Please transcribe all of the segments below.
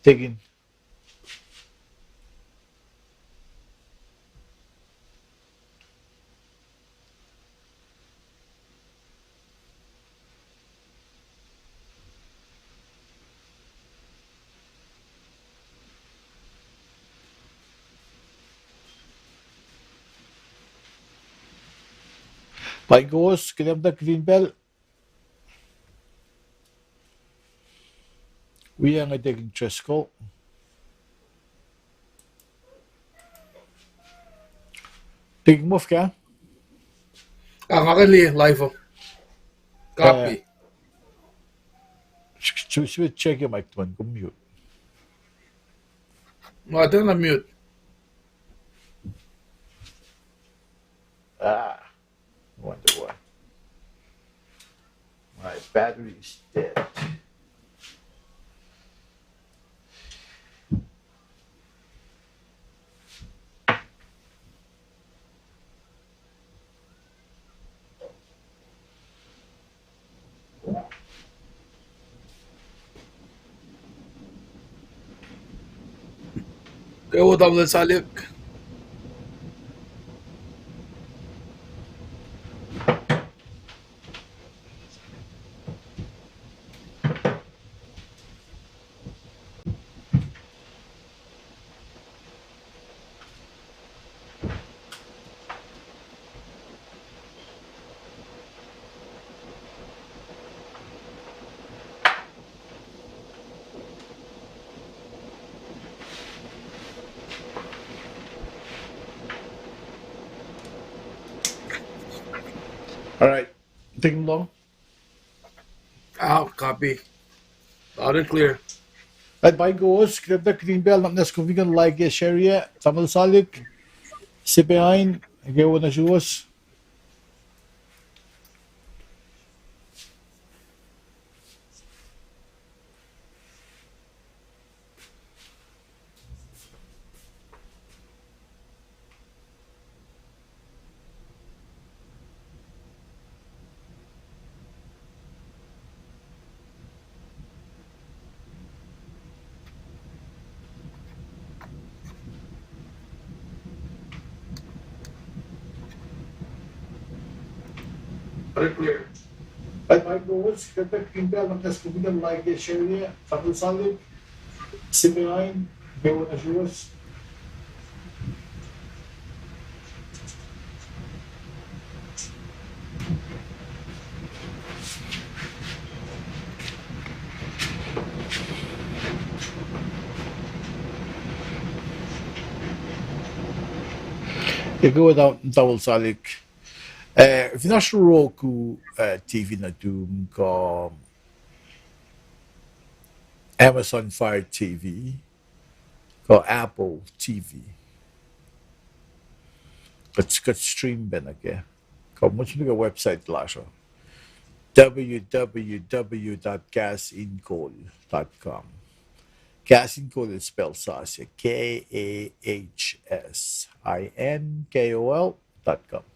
Taking. By goes, grab the green bell. We are taking Tresco. Taking move ka? Kakali, live. Uh, Copy. check your mic man, mute. No, ito na mute. Ah, wonder why. My battery is dead. Kaya utang na salik. All right, taking long. Copy. Loud and clear. At by goes, grab the green bell. Not nas kung vegan like share ya. Tamal salik. Si behind. Gawa na shoes. Loud and clear. At by goes, grab the green bell. Not nas kung vegan like share ya. Tamal salik. Si behind. Gawa na shoes. Gawa na tawal salik. If you're not sure Roku TV na doom ko Amazon Fire TV ko Apple TV. Kat stream ba na ke? Ko mo siya website lasho. www.gasincoal.com. Gasincoal is spelled sasya. KAHSINKOL.com.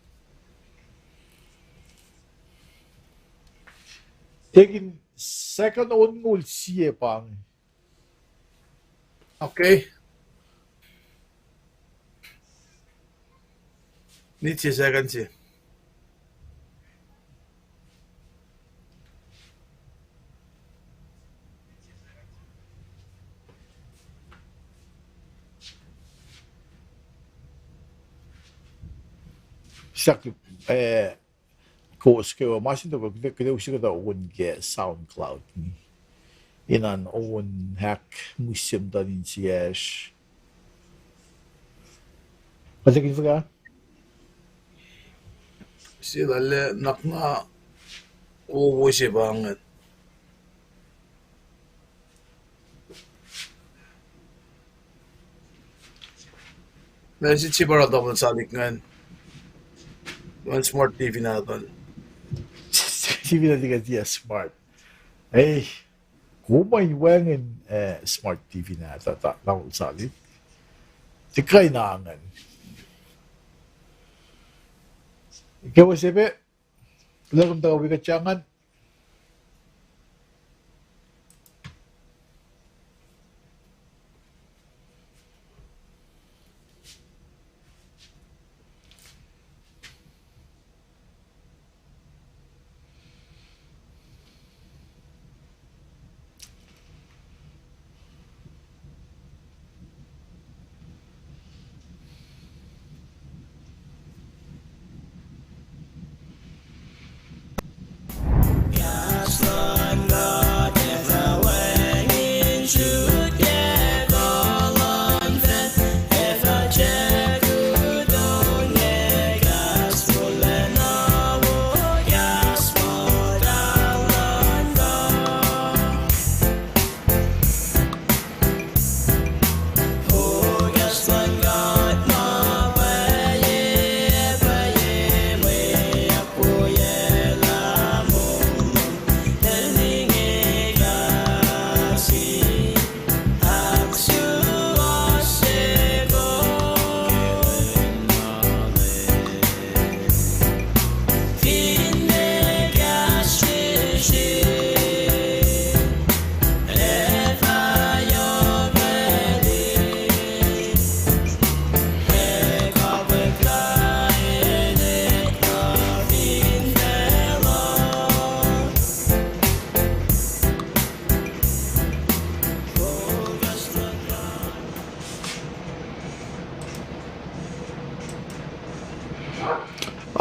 Taking second on goal siya pang. Okay. Need 10 seconds here. Exactly. Kowos kayo. Masin to kada siya kada own ge SoundCloud ni. Inan own hack museum danin siyash. Patakin ka? Sila le nakna uwusi banget. Nasi chibara double salik ngayon. One smart TV natin. TV na tiga siya smart. Hey, kumay wangin smart TV na takot salit. Tikay na angan. Ikaw siya wala kong tagawi ka tiyangan.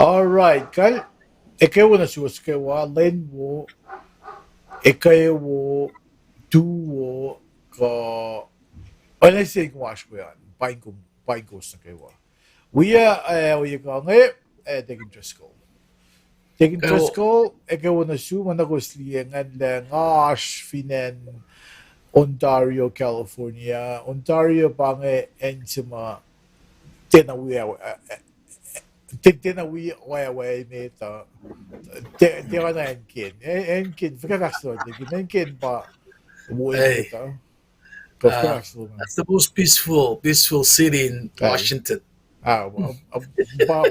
All right, kal. Ikaw na suwas kawa len wo ikaw wo duo ka ano say ko wash ko yan paing ko sa kawa. We ka nge taking Driscoll. Taking Kaya Driscoll ikaw na su managosliengan lang ash finen Ontario, California. Ontario pange ensima tenawi tenawi way meta te na enkin fikakaslo enkin pa way hey, meta ko fikakaslo that's the most peaceful city in ay Washington. ba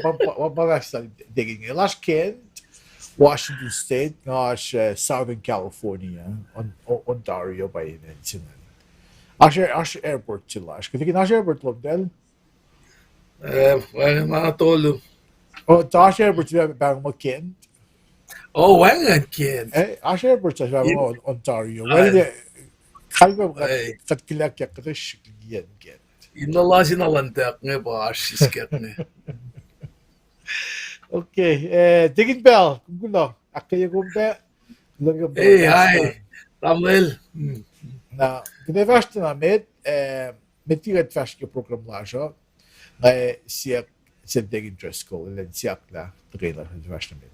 digging last Kent Washington State gosh Southern California Ontario pa yun sinan Asher Airport sila kasi Asher Airport lobdel Well, mga tolo. Asher Airport sila bang mo Kent Oh, wangan kid. Asher Airport sa You, Ontario well uh, de kalba hey, kat kilak ya katish yan Kent inala sinalantak nga ba asisket nga. okay digging bell kulo akaya kumpe lagyan bell Hey, hi, Samuel. na det värsta med tidigt färska programlager när siak sen degen Driscoll eller siakla trailer det värsta med.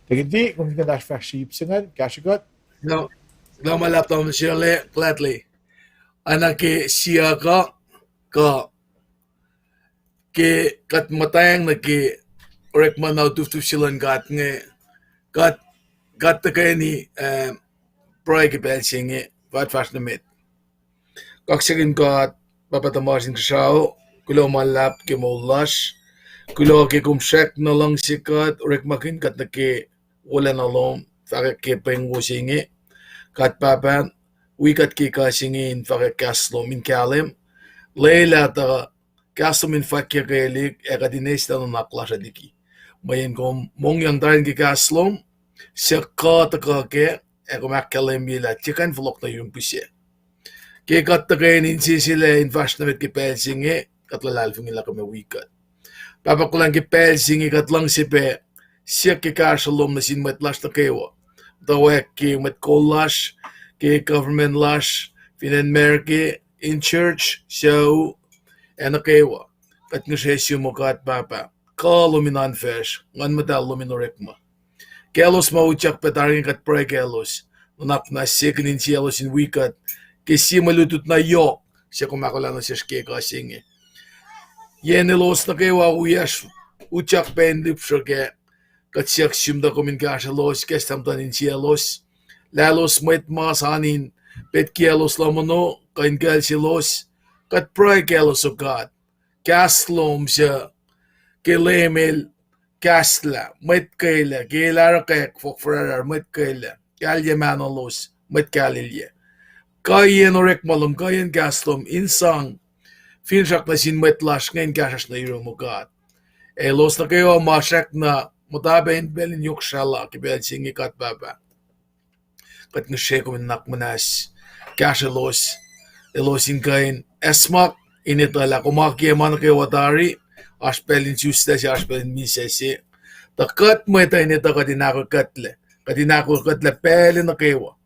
Det är det om den där färska gipsen kanske gott. No, no malaptam siya gladly. Anake siya ka ke kat matayang na ke orek man na tuf silan gat gat ta kay ni proy ke bel singe vat fast na met. Kaksigin gat papatamasin siya kulo malap ke molash kulo ke kumshek na lang sikat orek makin kat na ke wala na lom faka ke pengu singe kat papan wikat ke ka singin faka kaslo min kalem leila ta kaso min fakir gelik ekadinesta no naklasha diki mayen kom mongyang darin ki kaslom sekka ta ke eko makkalem bila chicken vlog na yung pise ke kat ta ke ninsi sila investment ki pelsinge kat lulalfongi la kame wikat papa kulang ki pelsinge kat lang sipe siya ki kasalom na sin mwet lash ta kewa dawek ki mwet kolash ki government lash finan merke in church so enakewa kat nga siya mo kat papa kaluminan fish ngan madal luminorekma kelos mauchak petaring kat pre kelos nanak na sekinin sielos in wikat kesi malutut na yok siya kumakulano siya shke kasinge yenelos na kewa uyash uchak pendip shoke kat siya simda kumin kasalos kestamtanin sielos lalos mwet masanin pet kielos lamono kain silos kat pre kelos of God kaslom siya kelemel kasla met kaila kelara kek fokfrarar met kaila kalye manolos met kalilye kayen orek malum kayen kaslom insang finshak na sin met lash ngayon kasas na iro mo God los na kayo masak na mutabayin belin yok shala kibel singi kat baba kat nga sheko min nakmanas kasalos elosin kayen esmak initala kumakiya man kayo watari aspelin justa si aspelin misesi takat mo ita inita kadinako katle pelin na kayo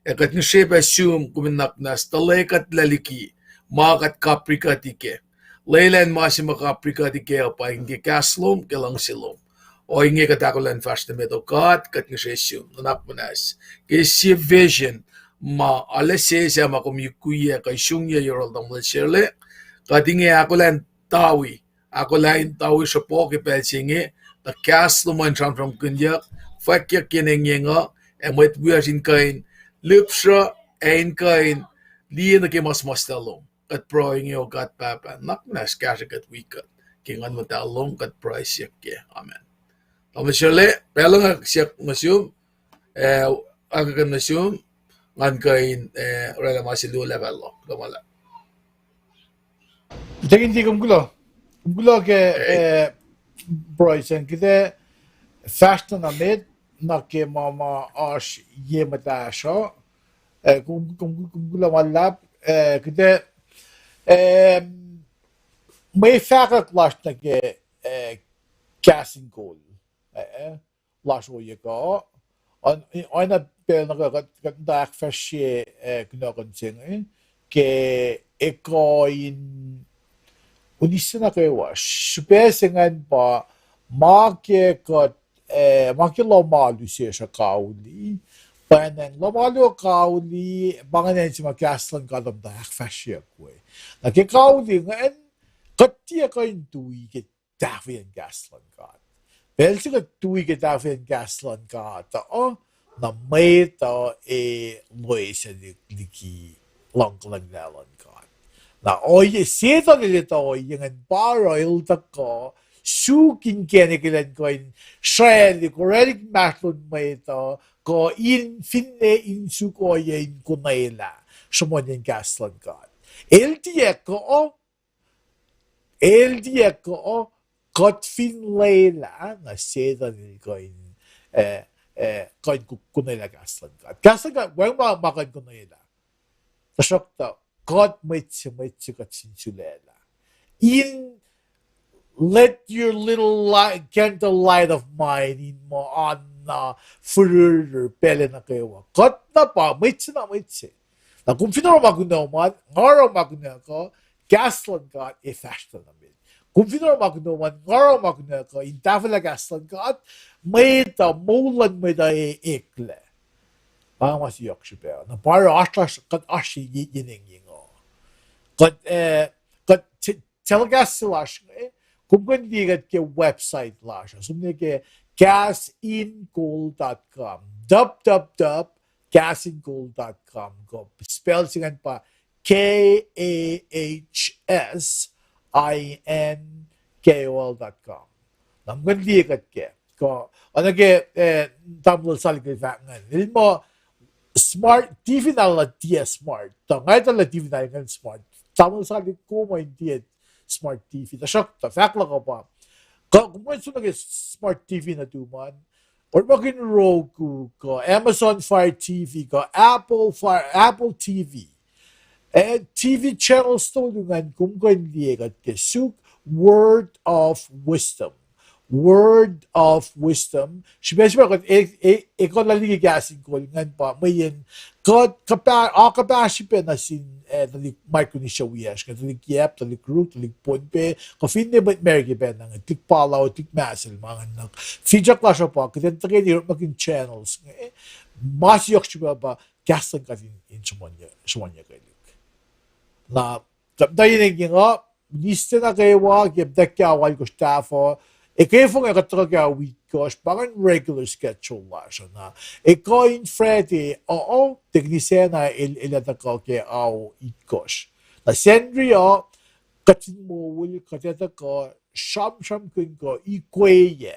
kat nga shape assume kuminak nas talay katlaliki makat kaprika tike laylan masi makaprika tike pa hindi kaslom kelang silom o hindi katakulan fast na meto kat nga siya assume nanak mo nas kasi vision ma alese siya makumikuya kay syungya yorol ng mlasirle katingi ako lang tawi sa po kipelsingi na kas luman from kunyak fakya kinenyenga mwet buyasin kain lupsra ein kain liya na kimas talong kat proing yo kat papa naknas kasi kat wikat kingan mo talong kat price yak amen tamasirle pelang siyak masyum agakan masyum ngan kain rela masilu level lo kamala Degen kulo ke Bryson kide fasta na med na ke mama ash yemadasha kulo malap kide may fakak lash na ke casting goal last week ago on a bel na got dak fashe gnogonting ke ekoin unisina kewa spesingan ba marke got marke lo malu se sa kauli panang lo malu kauli banganen si makaslan kadam dak fashe ko na ke kauli ngan katia kain tui ke davian gaslan god belsiga tui ke davian gaslan god o na mai to loise liki long dalan god na oye sieto le to yang baroil ta ko sukin kene kilen koin shred correct matlun mai to ko in finne in su ko ye in kunaila someone gaslan god el dia ko got fin leila na sieto le koin koin kunaila gaslan god wang makan kunaila Tasokta, God mitsi katsinsulela. In let your little light, candle light of mine in mo anna further pele na kayo. God na pa, mitsi na mitsi. Na kung finoro magunaman, ngaro maguna ko, gaslan God, fashta namin. Kung finoro magunaman, ngaro maguna ko, in tafala gaslan God, may ta mulan may da ekle. Mas yok siya na para aslas kat ashi yining yingo kat telegas slash kung kundi kat ke website lash sumne ke gasingold.com gasingold.com go spell singan pa KAHSINKOL.com nam kundi kat ke ko ano ke double salary ngan mo smart TV na la dia smart. Ta ngai ta la TV na ngan smart. Tama sa di ko mo dia smart TV. Ta shock ta fact la ko pa. Kung mo su smart TV na tu man. Or magin Roku ko, Amazon Fire TV ko, Apple TV. And TV channels to ngan kung ko hindi kat ke suk Word of Wisdom. Word of Wisdom. Sibesiba kat ekon lagi gasin ko ngan pa mayen kat kapasipe na sin talik Micronesia wiyash kat talik yap talik root talik ponpe kafin ne but mergi ben nang tik palaw tik masel mga nak feature class pa kat tagay ni magin channels mas yok siba ba gasan kat in sumanya kailik na kapday naging liste na kayo gibdak ya wal ko staffo kaya nga katraga wikut parang regular schedule la siya na in Friday teknisya na ilata ko kaya ikos na sendrio katin mo wuli katata ko sramsramkin ko ikweye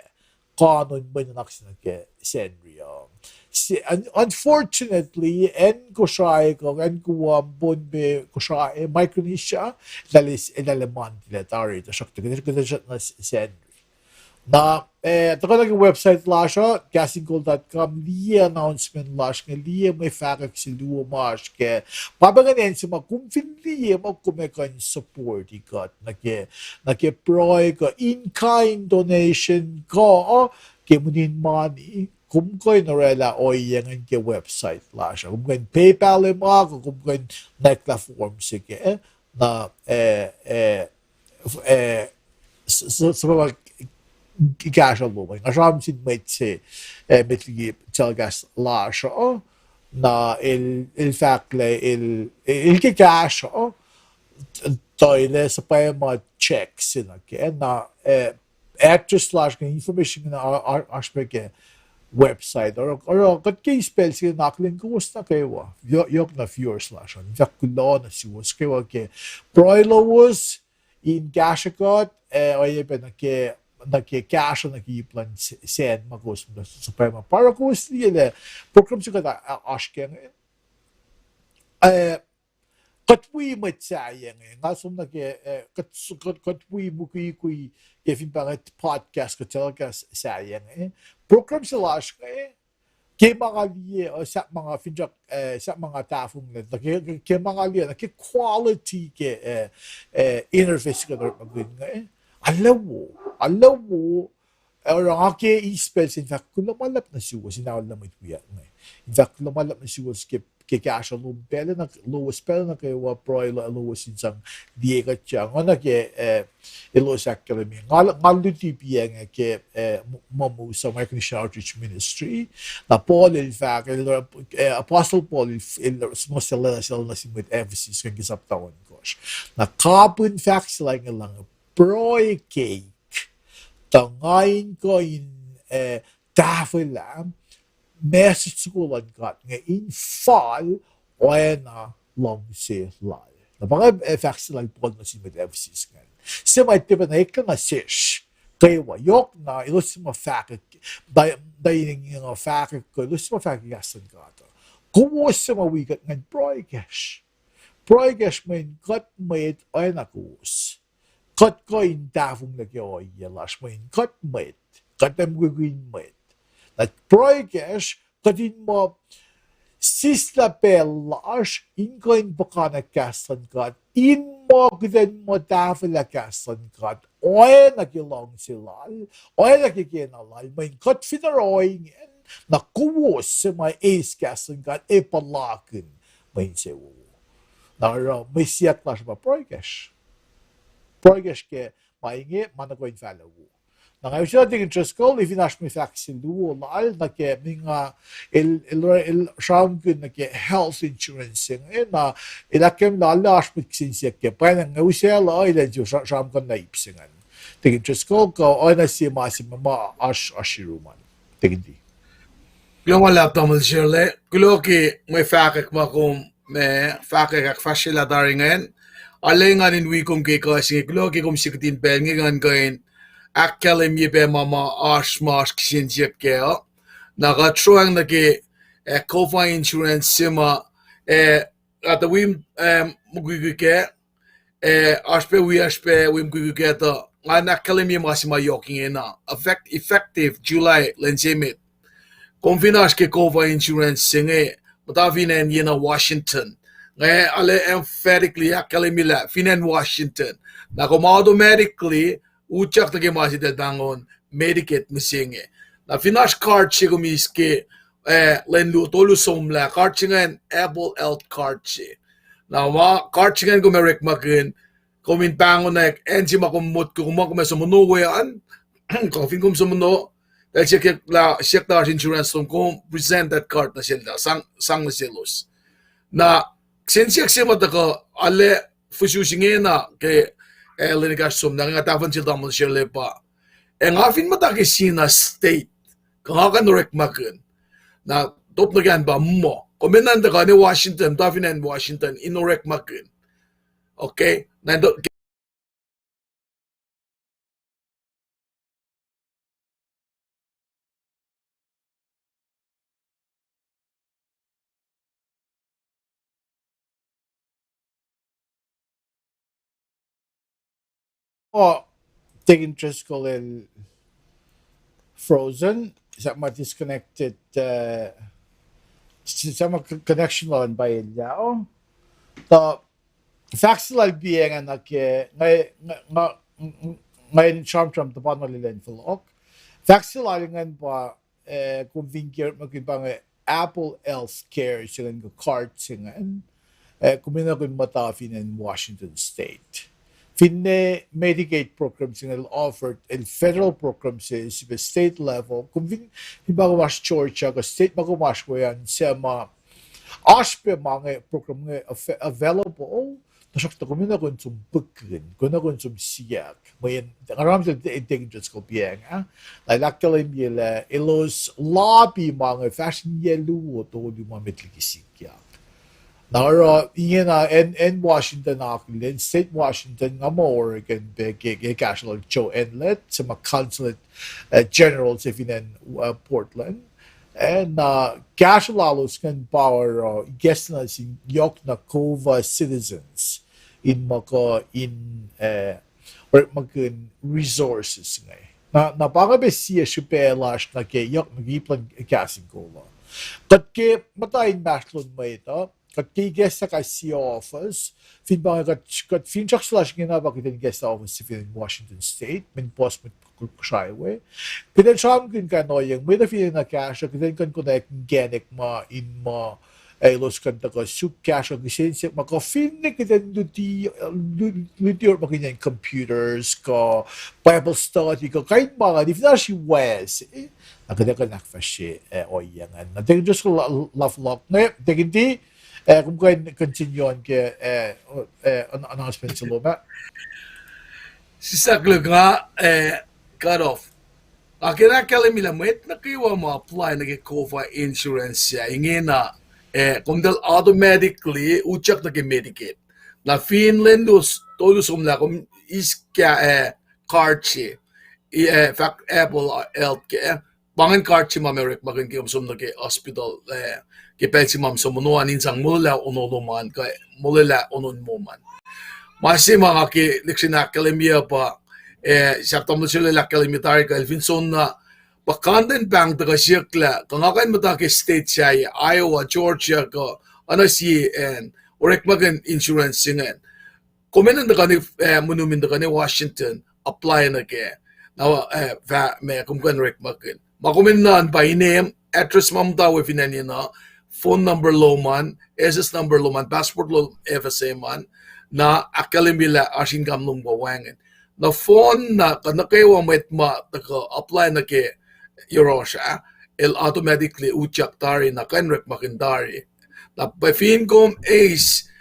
kanon ba nanak na kaya sendrio unfortunately en ko siya ko en ko bonbe ko siya Micronesia dalis elalaman dilatari to siya na sendrio na taka naging website lasha gasingold.com liya announcement lash nga liya may fakak si luwa mash ke pabanganen si makumfin liya magkumekan support ikat nake proy ka in-kind donation ka ke munin money kumkoy norela oyangan ke website lasha kumkoy PayPal ma kumkoy nekla form sige na sa cash albumin. Asam sin mwet metli telgas la sho na il fakle il ke cash toile sa pa ma checks na ke na actress slash information na aspeke website or kat ke spell si naklin ko na kayo yok na viewer slash on Kulo na si was kayo ke proilo was in gashakot o yepe na ke cash na ki plan sen magos sa pema para ko sile program si kada ashken katwi matsayang ngasum na ke katwi buki kui if in pangat podcast ka telegas sayang program si lash ke mga liye o sa mga finjak sa mga tafong na ke mga liye na ke quality ke interface ka magwin alam mo orang ke ispels in fact kulo malap na siwa sinawal na mitwiya ngay. In fact kulo malap na siwa skip ke kasha lo pele na lo spell na ke wa proilo lo sinsang diega cha ngona ke ilo sakle mi ngal luti pieng ke mamu sa American Outreach Ministry na Paul in fact Apostle Paul in small sel na si with emphasis kan gisap tawon gosh na carbon facts like lang proy cake tangain ko in tafelam message skolan kat nga in fall o na long se lal na mga facts like Paul na si with emphasis kan si may tipa na ikang asish kaya wayok na ilus mo fact dayining yung fact ko ilus mo fact yasan ka to kowos sa mawigat ng proigesh may kat mwet o na kowos kat ko in tafong nagyo yalas mo in kat mwet katem guguin mwet na proigesh katin mo sisla pelas in ko in baka na kasan kat in mo gden mo tafela kasan kat o nagyolong silal o nagykinalal may kat finaroing na kowos sa may ace kasan kat palakin may sewo na may siyak na siya proigesh ke mainge mana ko infalo na ngayon siya tingin ko if inash mi faxin duo lal na ke minga el sramsramkin na ke health insurance na ilakem lalash mi sinsiya ke pa na ngayon siya la ila jo sramsramkin na ipsingan tingin ko na si mama ashiruman tingin di Kulang wala tamal sirle. Kulo ki may fakak makum me fakak fasila daringen. Alengan in wikum ke kasi kulo ki kum sikatin pengingan kain akkalim yipe mama ashmas kisin jip keo. Nakatruang na ki Kofa insurance sima at the wim mugiguke ashpe wim guguke to anakkalim yimasima yoking ina effective July lenzimit. Confinas ke Kofa insurance singe matavinen yena Washington ngayon ale emphatically akalimila finan Washington na kung automatically uchak na kimasi bangon Medicaid misinge na finas card siya kumiski len tolu somla card siya Apple Health card siya na card siya kumerek makin kumin bangon na enzi makumut kumak sumuno yan kung fin sumuno dahil siya na insurance kung present that card na sila sang na silos na sensiak siya mataka ale fususingin na kay linigasum na nga tafan sila mo siya lepa nga fin mataki sina state kung nga kanurek makin na top na gan ba mo kuminanda ka ni Washington tafin and Washington inurek makin okay nando take interest ko in frozen sama disconnected sama connection on by now the facts like being and like ngayon charm the bottom nila infulok facts like ngan pa kung vinkir magibang Apple Health Care sila ng card singan kumina kun matafin in Washington State finne Medicaid programs nga offered in federal programs is the state level kung bago mas Georgia ka state bago mas ko yan sa mga aspe mga program nga available nasok ta kumina kun sum bukkin kun sum siyak may aram sa dangerous ko biang like yela ilos lobby mga fashion yellow to di mo metlikisikia Nara ina in Washington in state Washington nga mo Oregon casual Joe Inlet sa mga consulate generals if in Portland and casual alos kan power guest na si yok na Kova citizens in maka in or makin resources na baka besiya sipelas na ke yok nagiplan kasing Kova kat ke matayin maslon mo ito guest sa CEO office. Fin ba kat fin chak slash ginaba kitin guest office in Washington State. Min post mit kushaiwe. Kitin sramkin ka no yung may fin na cash kitin kan connect genek ma in ma los kan ta ka su cash ang lisensya maka fin ne kitin duty or makinya computers ka Bible study ka kahit mga di na si Wes. Nakita nakfashi o yan. Natin just love ne teginti kung kayo continue on ke announcement sa luma. Sifac nga cut off. Akira kala milamit na kayo mo apply na kova insurance siya. Ingin na kung dahil automatically uchak na Medicaid. Na Finland todos umla kung iska card siya. Fact Apple healthcare. Bangan card siya mamerik maging kiyom na hospital kipel si mam sumunuan insang mula unuluman kay mula unun muman. Masi mga ki liksina kalimia pa siya tamu sila la kalimitari ka Elfinson na Pakanden bang taga siyakla, kung akan mo taga state siya, Iowa, Georgia ko, ano si orek magan insurance singen. Kuminan na kani, munumin na kani Washington, apply na ke. Na, may kumkan orek magan. Makuminan by name, address mamta with inanya na, phone number low man, SS number low man, passport low FSA man, na akalimila asin kamlong bawangin. Na phone na kanakayawa mwet ma, taga apply na ke, Eurosha, el automatically uchak tari na kanrek makindari. Na pafin kom ace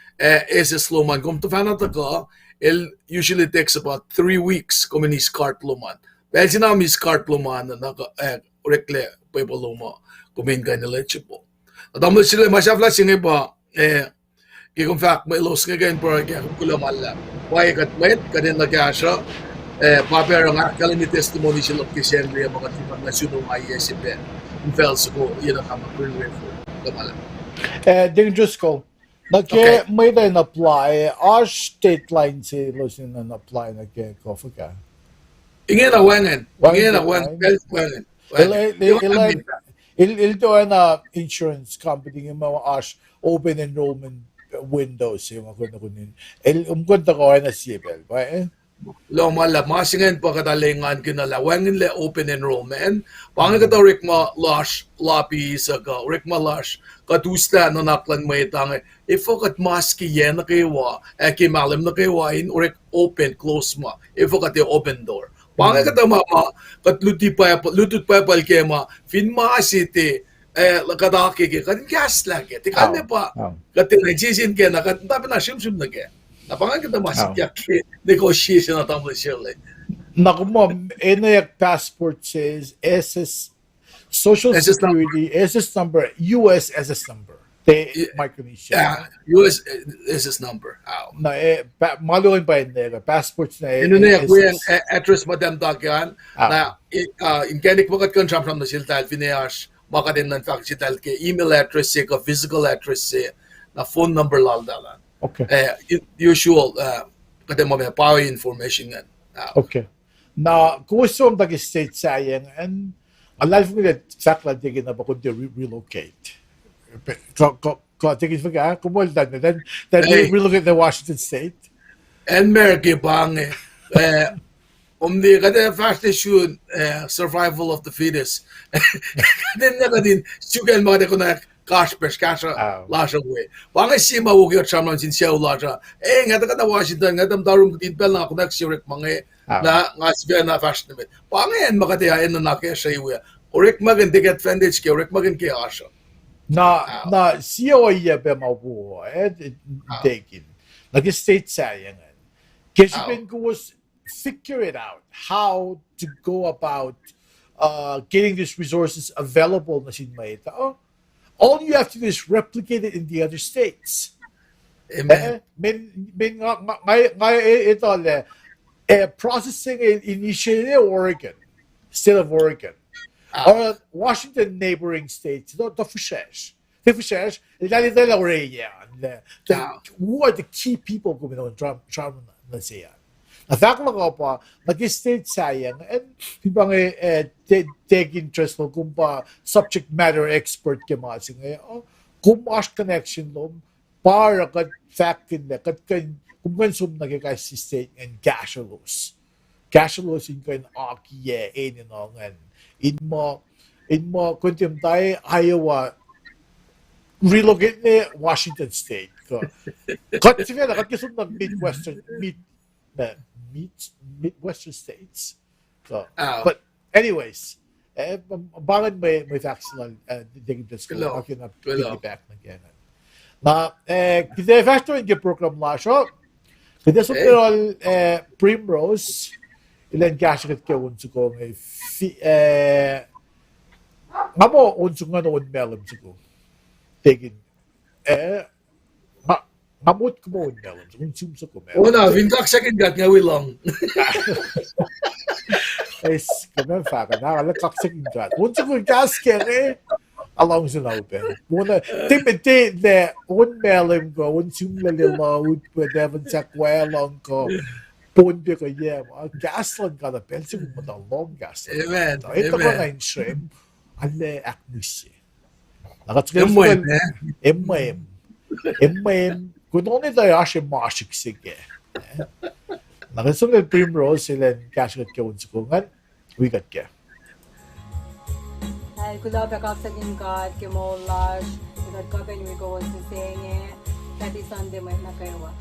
sloman kom to fan ko, el usually takes about 3 weeks kom ni cart luman. Dahil sinami cart luman na rekle people luma kumin ka eligible. At amo sila masyafla singe ba kung fact may los nga gain por kaya Kulo mala. Why kat met kadin na kasha papero nga kalimi testimony sila kisyan liya mga tipang nasyunong ISP in Fels ko yun ang kamapulwe ko kamala dangerous ko nagke may din apply our state line si losin na apply nagke kofa ka ingin na wangan ilito na insurance company yung mga ash open enrollment windows yung ako na kunin umkunta ko na sibel ba Lo malap masingen pa katalingan kinala wangin le open enrollment pangin ka rik ma lash lapi sa ka rik ma lash katusta na naklan may tang ifo kat maski yen na kaywa kimalim na kaywa in rik open close ma ifo kat open door pangin ka tama kat lutut pa kema fin ma city lakadaki ke kadin gas lagi tikan pa katin rejisin ke na kat tapi na shim na ke Napangan kita masih negotiation na tamo sila. Naku mo, ENAC passport says SS Social Security, SS number, US SS number. Micronesia. Yeah, US SS number. Na maluin pa ENAC passports na ENAC ko yung address madam dagyan na inkenik mo kat kontrap na sila tal finiash makadin ng fact sila ke email address ka physical address na phone number laldalan. Okay. Usual kada mo may power information yan. Okay. Na kung gusto mong mag-state sayang and alive mo that fact lang tigin na ba kung relocate. Tigin mo ka, kumultan na then relocate to Washington State. And America bang the kada fact issue survival of the fetus. Then na kadin sugal mo ko na kahs lasha way. Bangay si mawugi at siyam lang siya lasha. Ngata ka na Washington, ngata darum tinpel na ako nagsirik mga na nga siya na fashion namin. Bangay yan makatihain na nakaya siya iwi. Urik magin ticket advantage kaya, urik magin kaya asya. Na siya o iya pa mabuho, takin. Nag-state sayangan. Kasi ben ko was figure it out how to go about getting these resources available na sinmaita. All you have to do is replicate it in the other states. Amen. Processing initiated in Oregon, state of Oregon, or Washington neighboring states. The Fushesh, who are the key people going on Trump na siya. Na fact lang ako pa, nag-state sayang, and ibang take interest kung pa subject matter expert ke masing kung mas connection lo, para kat factin na kat kan kumkonsum na kay state and cashews. Cashews in kan akiye ngan in mo kuntim tayo Iowa relocate ni Washington State. Kat sige na kat kisum na Midwestern states. So, but anyways, bakit may factional digit this ko akin na piggyback na gana. Na kita factor in program la siya. Kita superall primrose ilan cash kat ke unso ko ngamo unso nga no melon ko. Tegin ngamot ko mo melon unso ko melon. Una, vindak second gat nga wilong. Es kung faga na ala kaksak ingat. Unso ko gas kere along sa open. Muna tipete de un melon ko unso lalilawd pwede man sa kwelong ko. Ponde ko yem. Gas lang ka na pensi mo long gas. Amen. Ito ko ngayon shrimp. Ale akmusi. Nakatsukin Mwet. Kung ano tayo asya maasik sige. Nakatsukin primrose sila kashikat ka unsa kungan. Wikat ka. Ay kulo pa kapsagin kat kemolash. Ikat ka kan wi ko unsa senge. Kati Sunday may nakaywa.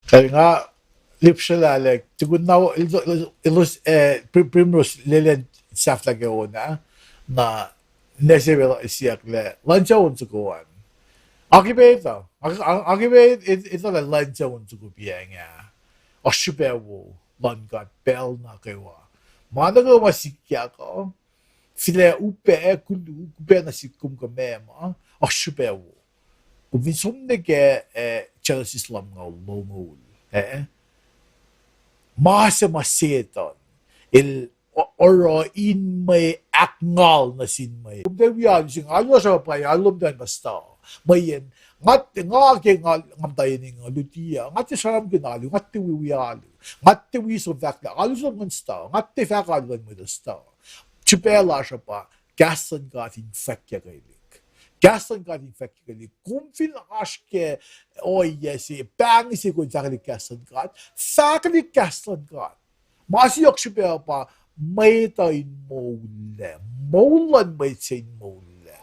Kaya nga, lipshalalik, tugun na ilus primrose lilian saflage na nesevela isiakle lancha unsukuan. Akibeta, akibet ito la lancha unsukupianga. Oshubewo langat bel na kewa. Managa masikya ko. File upe kulu upe na sikum kamema. Oshubewo. Uvinsumnege Chelsea Islam nga lomul. Masa maseton. Il oro in may akngal na sin may. Kumdewiyan sing alo sa pay alum dan basta. Mayen ngat nga ke ngam tayo ni nga lutia ngat saram ginalu ngat wiwialu ngat wiso vakla alu sa nsta ngat fak alu mo sta. Chipela sa pa gasan got infected gailik. Gasan got infected gailik. Kumfil aske oyesi bang si ko zakli gasan got. Sakli gasan got. Masi yokshipel pa may tayo mole. Molan may tayo mole.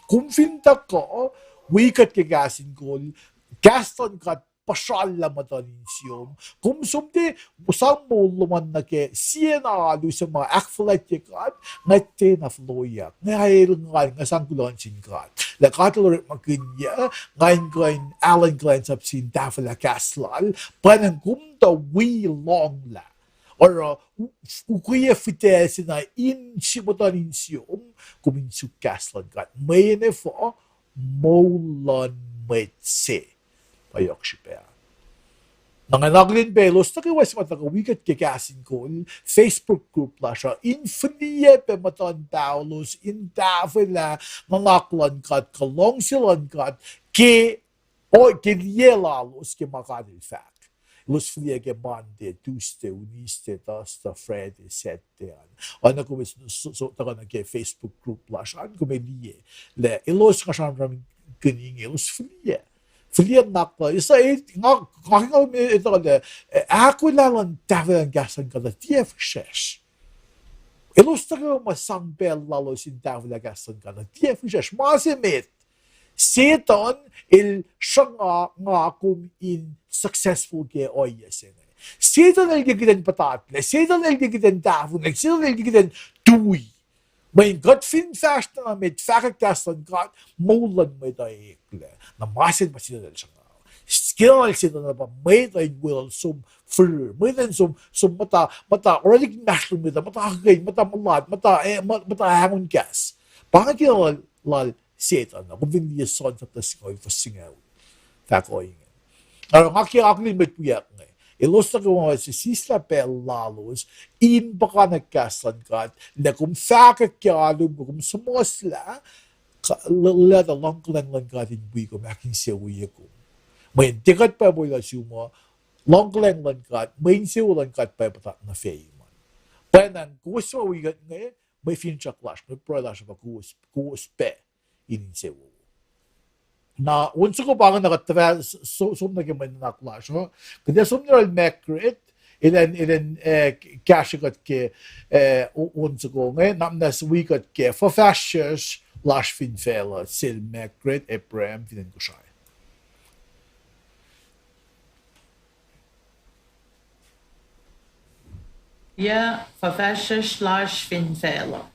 Kumfil ta ko wikut ke gasin kol. Gasan got pasalla mataninsyom. Kung sumde musang muluman na ke siena alu sa mga akfalatik at ngate na floyak. Ngayon nga sang kulonsin kat. Lakatulor magkanya ngayon Alan Glenn sapsin dafala kaslal panang kumta we long la. Or ukuya fites na in simotaninsyon kuminsu kaslan kat. Mayene fo molan mwet payok siya. Nanganagling belos, nakiwas matakawikat kikasin ko, Facebook group la siya, infinite pe matan paulos, indavila, nangaklan kat, kalong silan kat, lielalos ke makadil fact. Los fliege Monday, Tuesday, Wednesday, Thursday, Friday, Saturday. Ano ko so taka na ke Facebook group la siya, ano ko may liye. Le, ilos ka siya maraming kining, ilos fliege. Fliegen nakpa. Isa nga kakao mi ito kada. Ako lang tawagan gasan kada tief shesh. Ilusta ko masampel lalo sin tawagan gasan kada tief shesh. Masimit. Seton il shanga nga kum in successful ke oyesen. Seton el gigitan patatle. Seton el gigitan tawagan. Seton el gigitan tui. May gut fin fast na med fakakastan got molan med ekle. Na masin masin siya. Skill sila na ba may ay will sum fur. May then sum mata already national med mata hagay mata malad mata hangon gas. Pangakil lal setan na kung hindi son sa tasikoy for singaw. Fakoy. Ano ngaki med puyak ngay. Ilusta ko mga sisisla pelalos, in baka nagkasan kat, na kung fakakyalu mo, kung sumosla, lada lang kat in bui ko, making siya ko. May tikat pa mo yung sumo, long kat, may siya kat pa patak na fay man. Panan, kuwas mo wigat ngayon, may fincha clash, may prala siya pa kuwas pe, inin siya na unsa ko pa nga nakatra sum na gaman na clash no kada sum na macret ilan cash got ke unsa ko nga namnas wikut ke for fashions lash fin fela sil macret eprem fin ko siya ja for fashions lash fin fela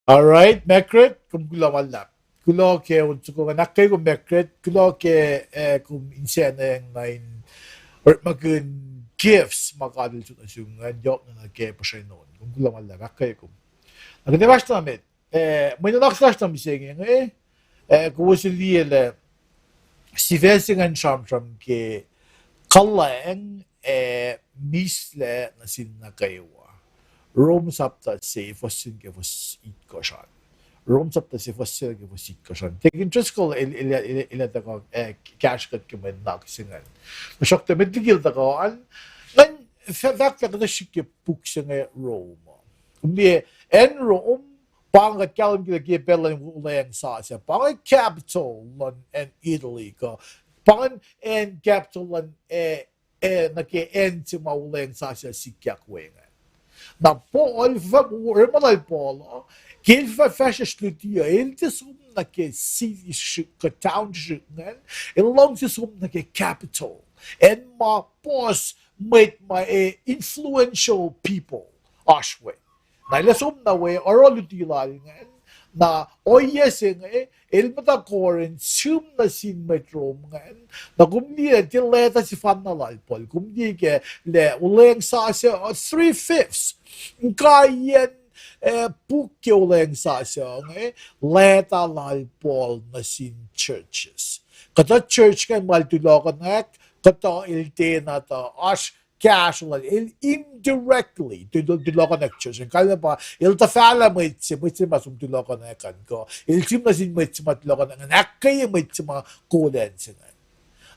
Alright, Mekret, kum Kulo malap. Kulo ke unso ko nakay kum Mekret, Kulo ke kum insena yang nain or magun gifts makadil sa nasungan yok na ke pasay noon. Kum Kulo malap nakay kum. Agad basta damit. May nakaklas na mising kuwasiliele sivesingan sramsramkin Kulang Mislac na Nukewa. Rome sapta se fossin ke fos itkoshan. Rome sapta se fossil ke fos itkoshan. Tekin triskol ila tako kashkat ke men naksingan. Masakta medligil tako an nan fakta kada shike puksinga Rome. Kumbi en Rome pangat kalam kita ke belan ulayang sa pangat capital lon en Italy ko. Pangat en capital lon nake en si maulayang sa sikyak wenga. Na Paul remalal Paul qu'il va faire slutia il te som na ke city ka township ngan il long te som na ke capital and my boss made my influential people ashwe na ila som na we oroluti ngan na oyeseng il mata koren sum na sin metro ngan na kumdi til leta si fanna lal Paul kumdi ke le uleng sa 3/5 Kayen pukyo lang sa siyang leta lal Paul na sin churches. Kata church kan maltulokanak, kata ilte na to as casual, indirectly tulokanak church. Kaya pa ilta fala mwet masum tulokanakan ko. Ilsim na sin mwet matulokanakan. Akaya mwet ma koden sinan.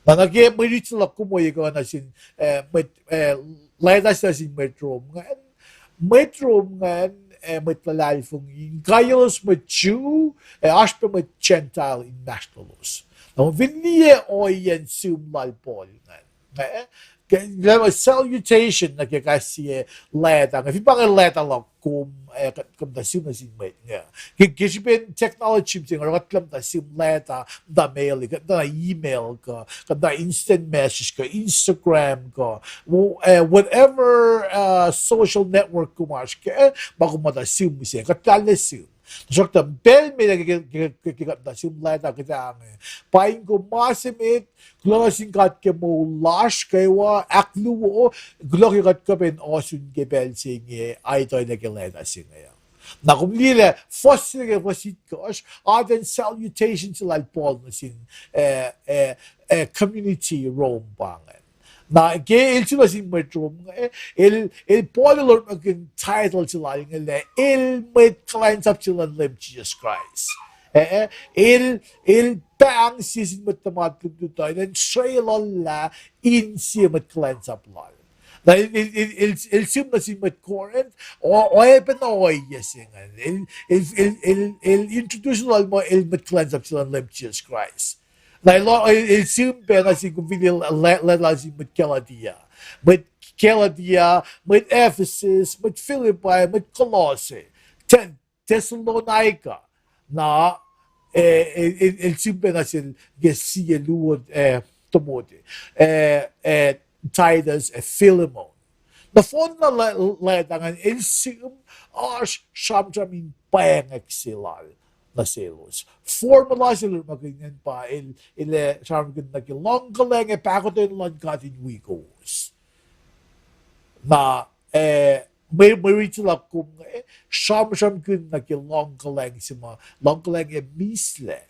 Na nage mwit sila kumoy ko na sin leta sa sin metro ngan. Metro ngan lulalfongi kayos met Jew ashpe met Gentile in nationalos. Na vinnie oyen sum lalpol ngan. Lema salutation na kasi leta. If ibang leta lang kum da sum na sin met nga. Kisipin technology ting ratlam da sum leta da mail da email ka da instant message ka Instagram ka whatever social network kumash ka bago mada sum siya katala sum. So the bell may nagkikat na simleta kita ang Paing ko masimit closing kat ke mo lash kaywa akluwo glokikat ka pen osun ke bell singe ay toy nagkileta singe na kumlile fossil ke fosit kosh aden salutation sila Paul na sin community Rome bangan na ke il sila sin metro il popular maging title sila yung il met clients up sila lim Jesus Christ il Paing sisin met tamat tutoy then trailon la in si met clients up lal na il sim na sin met Corinth o even o yesing il introduce lal mo il met clients up sila lim Jesus Christ na il simpe na si kuvinil let si met Keladia, met Ephesus, met Philippi, met Colossae, Thessalonica, na il simpe na si Gesia Luod Tomote, Titus, Philemon. Na phone na letangan il sim as sramsramkin pacngack silal. Na selos. Formula sila magiging pa ile sramsramkin na kilong kaleng pakotin lang katin wikos. Na may read sila kung sramsramkin na kilong kaleng sima long kaleng Mislac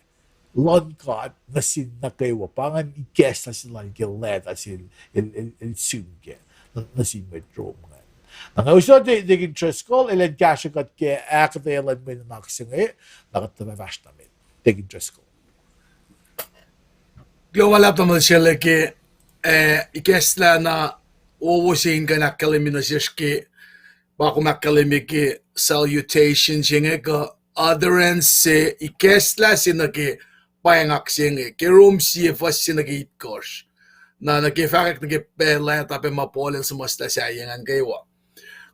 long kat na sin Nukewa pangan ikes na sila kilet asil il sumke na sin metro mga. Ang uso digin treskol ilan kasyakat ke akata ilan may naksingi nakatabavash namin digin treskol. Dio wala tamal sila ke ikesla na uwusin ka nakalimi na siya bako makalimi ke salutation siya ka other se ikesla sina ke pacngack siya ke room siya fas sina ke itkos na nagifakak nagipela tapi mapolil sumasta siya yan kaywa.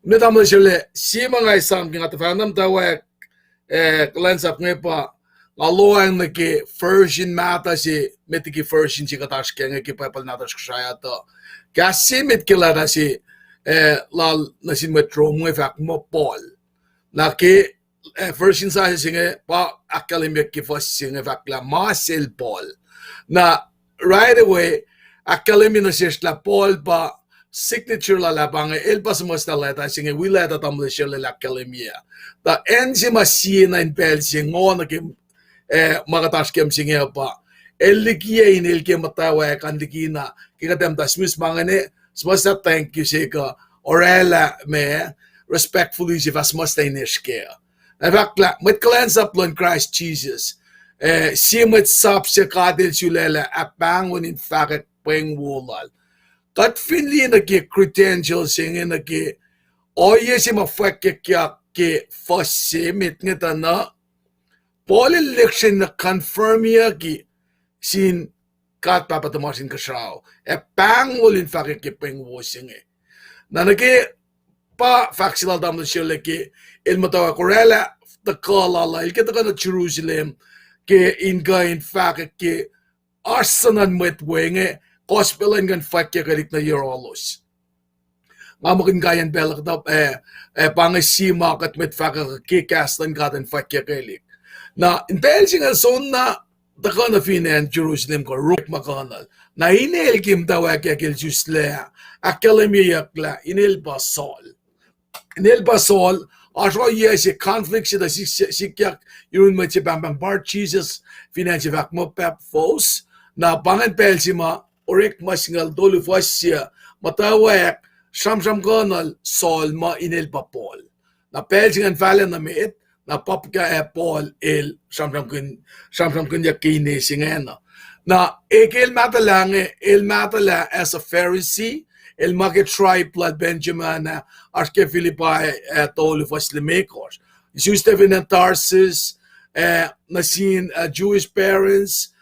Netamal sila si mga Esam nga tafanam tawag klensap nga pa aloang naki version mata si metiki version si katash kaya nga kipapal natas kusaya to kasi met kilala si lal na si metro nga fak mo Paul na ki first sa singe pa academic ki first singe fakla masel Paul na right away academy na siya Paul pa signature la bang el pas mas na leta singe wila ta tamle siya la academia ta enzima si na in pel singo na kim magatas kem singe pa el likia in el ke matawa kan likina kikatem ta smis mangane smasa thank you sika orela me respectfully si vas must inishke Evakla, met cleanse up in Christ Jesus. Si met sap se kadil sulela apang in fact Paing wulal. Kat finli na ki credentials singin na ki oye si mafake kya ki fosse mit ngita na Paul election na confirm ya ki sin kat papatamasin kasraw. Apang wul in fact ki Paing wo singe. Na naki pa factional damn shile ki il matawa korela the kalala il kita kana Jerusalem ke inga in fact ke arsanan met wenge gospel and gan fakya kalik na yerolos ngamakin gayan belak dap pangasi market met fact ke kastan gaten fakya kalik na in Belgium son na the kana finan Jerusalem ko rook makanal na inel kim tawa ke kel jusle akademia yakla inel basol Nel basol, ashwa yes a conflict si da sikyak yun mo si bambang bar Jesus financial vak mo pep fos na bangan pel si ma orek masingal dolu fasya matawak sramsramkin sol ma inel papol na pel singan falen na mit na papka Paul el sramsramkin yakine singena na ekel matalange el matala as a Pharisee el market tribe blood Benjamin arke Philippi tolu faslimekos. Jesus Stephen and Tarsus nasin Jewish parents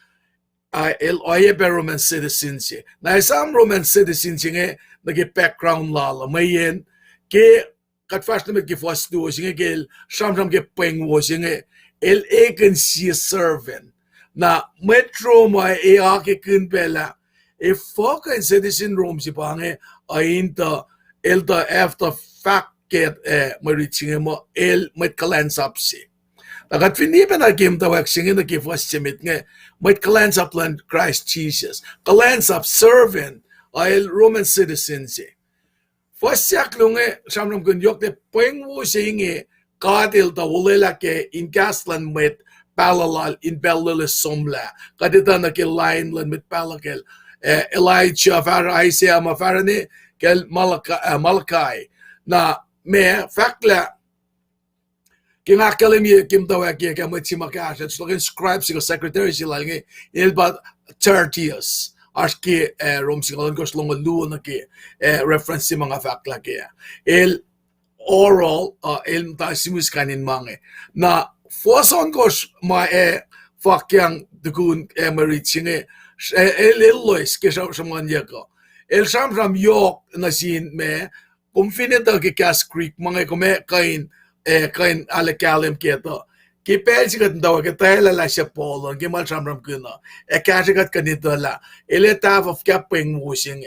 el oye Roman citizens na Esam Roman citizens nge nage background lala mayen ke katfashlemet ke fasdu nge gel shamsham ke Paing wo nge el agency servant na metro ma ake kunbela e foka in citizen Rome si pange ainta elta after facket maritinge mo el met kalans up si. Nagat finipan na game tawag singin na give was simit nge met kalans up land Christ Jesus. Kalans up servant el Roman citizens si. Fasyak lunge samram kun yok de Paing wo singe kadil ta wulela ke in gaslan met palalal in bellele somla. Kadita na ke line lan met palakel Elijah fara Isaiah mafarani kel Malachi na me fakla king academy kim tawa ki kamat si makash at slogan scribes si secretary si lalnge il but 30 years aski rom si kalon kos long lu na ki reference si mga fakla ki el oral el tasimus kanin mange na foson kos ma fakyang dukun marit singe el lois ke shaman yako el shamram yok nasin me kumfinita ke Cass Creek mga kume kain alakalim keto ki pelsikat daw ke tayla la siya polo ke mal shamram kuna kasikat kanito la ele taf of Paing washing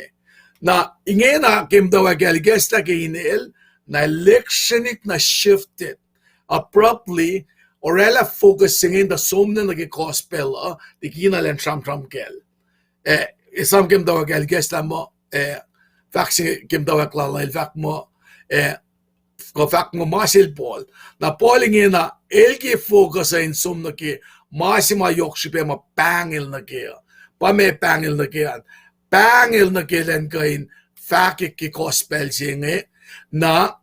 na ingena kim daw ke gesta ke inel na electionik na shifted abruptly orela focusing in the somna na ke gospel di kinalan shamram kel Esam kim daw gal gesta mo vaccine kim daw klala el vac mo ko vac mo masil Paul na Pauling na elke focus in sum na ki masima yok shipe ma pangil na ki pa me pangil na ki len kain vac ki gospel singe na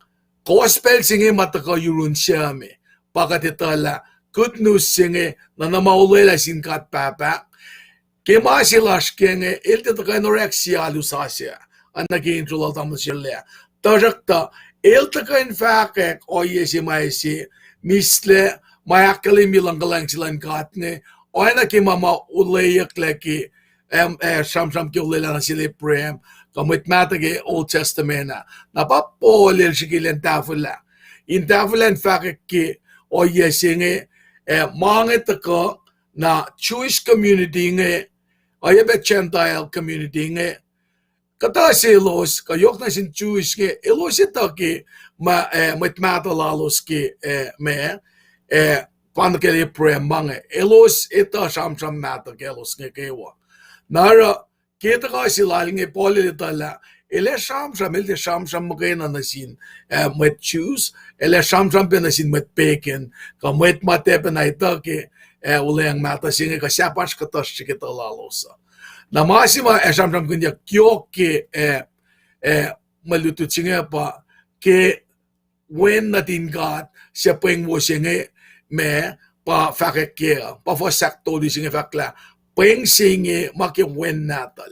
gospel singe mataka yurun siame pakatitala good news singe na namaulela sinkat papa Kema silash kenge ilti ta kain oreksia lusasya an naging tulal tamas yalla tajakta ilti kain fakek oye si maisi misle mayakali milang galang silan katne oyna ki mama ulayak leki shamsham ki ulela na sila prem kamit matage Old Testament na pa polil sikilen tafula in tafulan fakek ki oye singe mangit ko na Jewish community nge ayabet Gentile community nge kata silos kayok na sin Jewish nge ilos ito ki matmatalalos ki me pan kele pre mange elos ita sramsram mata kelos ngekewa nara kita ka silalinge pole tala ele sramsram el sramsram magena nasin mwet choose ele sramsram penasin mwet bacon ka mwet mate penaita ke uleng mata singe ka siapas ka tas kita lalosa na masima sramsram kunya kyo ke malutut singe pa ke when natin God siya Paing mo singe me pa fakekea pa for sakto di singe fakla Paing singe maki when natal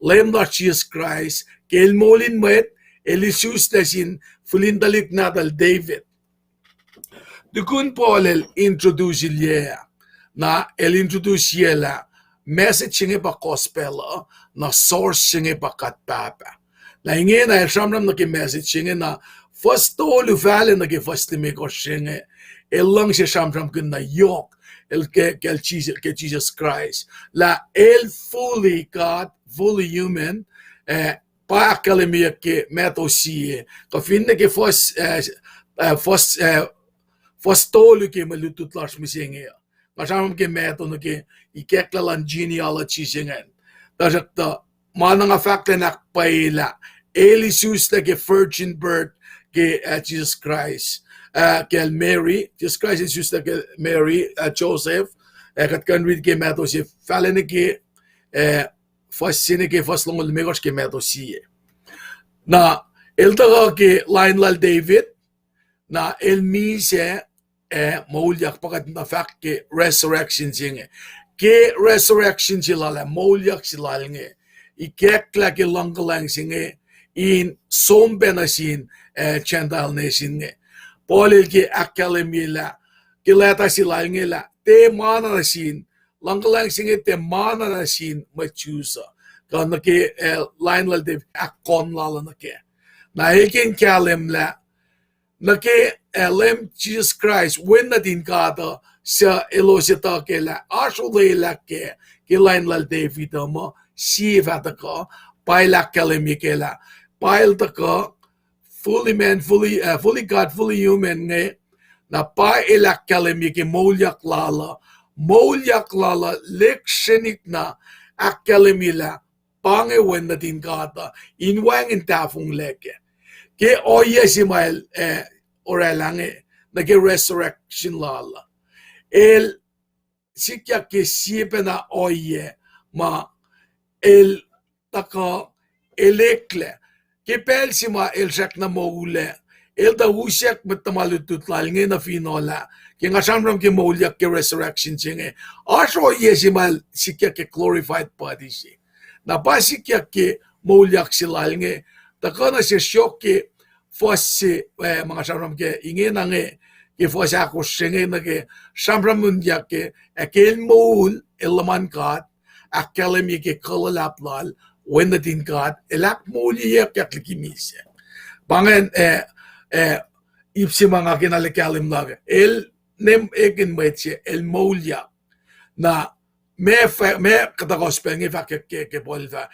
lem na Jesus Christ kel molin mwet elisus dasin fulindalik natal David dukun Paul el introduce liya na el introduce yela message singe pa gospel na source singe pa katpapa na ingin na shamram na ki message singe na first all valen na ki first me ko singe elang si sramsramkin na yok el ke Jesus Christ la el fully God fully human pa akalimia ke metosie ka finne ke first all ke malutlut las misinge kasam ke meto no ke ikeklan genealogy singen dasakta mananga fakta nak paila elisus na ke virgin birth ke Jesus Christ ke Mary Jesus Christ is just like Mary Joseph kat kan read ke meto si falene ke first sine ke first long megos ke meto si na el taga ke line lal David na el mise maulyak pakat na fact ke resurrection singe ke resurrection sila maulyak sila nge ikekla ke langkalang singe in sombe na sin chandal nation nge Paul ke akademila ke leta sila nge la te mana na sin langkalang singe te mana na sin machusa kana ke line lal de akon lala na ke na ikin kalem la na ke elem Jesus Christ when na din kada sa elosita ke la asole la ke line lal David mo Sifac ka paila kalem ke la pail ka fully man, fully God, fully human nge na pa ilak kalemi ke molyak lala lekshenik na akalemi la pangewen na din kata inwang intafung leke ke oye si mail orelange na ke resurrection lala el sikya ke sipe na oye ma el taka elekle Kipel si ma el sak na maule el da usyak matamalutut lalnge na finola ke nga shamram ke maulyak ke resurrection singe aso ye si mal sikya ke glorified body si na ba sikya ke maulyak si lalnge ta kana si syok ke fosi mga shamram ke inge na nge ke fosi ako singe na ke shamram mundyak ke akel maul elaman kat akalemi ke kalalap lal when the din God elak muli yak likimise bangen ipsi mga kinalikalim lag el nem egen metse el molya na me kata gospel ngi fa ke polva